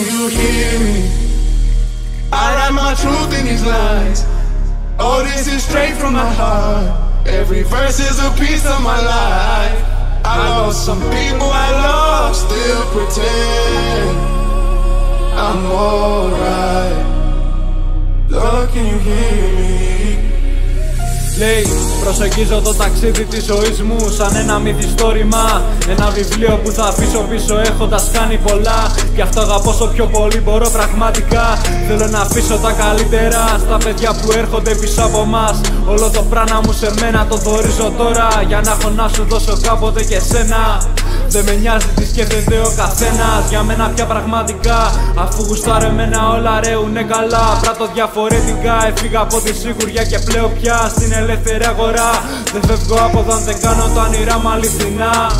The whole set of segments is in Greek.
you hear me? I write my truth in these lines. Oh, this is straight from my heart. Every verse is a piece of my life. I lost some people I love, still pretend I'm alright. Lord, can you hear me? Λέει, προσεγγίζω το ταξίδι της ζωής μου σαν ένα μυθιστόρημα. Ένα βιβλίο που θα αφήσω πίσω έχοντας κάνει πολλά. Γι' αυτό αγαπώ όσο πιο πολύ μπορώ πραγματικά. Θέλω να αφήσω τα καλύτερα στα παιδιά που έρχονται πίσω από μας. Όλο το πράνα μου σε μένα το δωρίζω τώρα, για να έχω να σου δώσω κάποτε και σένα. Δεν με νοιάζει τι σκέφτεται ο καθένας, για μένα πια πραγματικά. Αφού γουστάρω εμένα όλα ρέουνε καλά. Πράττω διαφορετικά, έφυγα από τη σιγουριά και πλέον πια στην ελεύθερη αγορά. Δεν φεύγω από εδώ αν δεν κάνω το όνειρά μου αληθινά.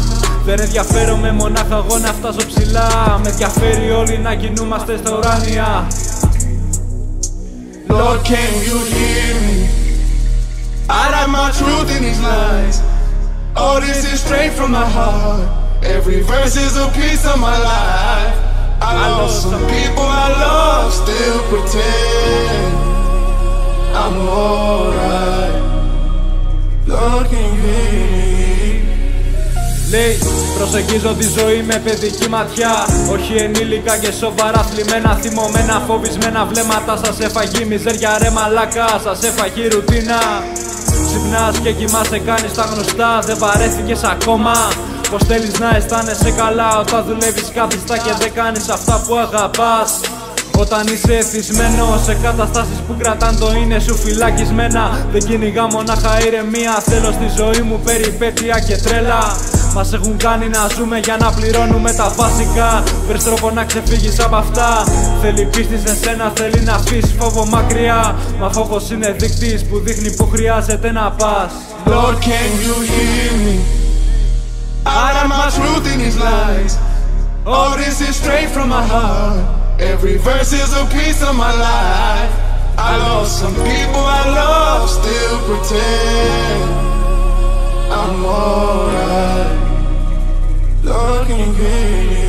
Δεν ενδιαφέρομαι μονάχα εγώ να φτάσω ψηλά. Με ενδιαφέρει όλοι να κινούμαστε στα ουράνια. Lord, can you hear me? I write my truth in these lines. Oh, this is straight from my heart. Every verse is a piece of my life. I lost some people I love, still pretend I'm alright. Lord, can you hear me? Λέει, προσεγγίζω τη ζωή με παιδική ματιά. Όχι ενήλικα και σοβαρά θλιμμένα, θυμωμένα, φοβισμένα βλέμματα. Σας έφαγε η μιζέρια ρε μαλάκα, σας έφαγε η ρουτίνα. Ξυπνάς και κοιμάσαι, κάνεις τα γνωστά, δεν βαρέθηκες ακόμα. Πως θέλεις να αισθάνεσαι καλά όταν δουλεύεις κάθιστα και δεν κάνεις αυτά που αγαπάς. Όταν είσαι εθισμένος σε καταστάσεις που κρατάν το είναι σου φυλακισμένα. Δεν κυνηγά μονάχα ηρεμία, θέλω στη ζωή μου περιπέτεια και τρέλα. Μας έχουν κάνει να ζούμε για να πληρώνουμε τα βασικά. Βρες τρόπο να ξεφύγεις από αυτά. Θέλει πίστη σε σένα, θέλει να αφήσεις φόβο μακριά. Μα φόβος είναι δείκτης που δείχνει που χρειάζεται να πας. Lord, can you hear me? I write my truth in these lines. Oh, this is straight from my heart. Every verse is a piece of my life. I lost some people I love, still pretend I'm alright. Lord, can you hear me?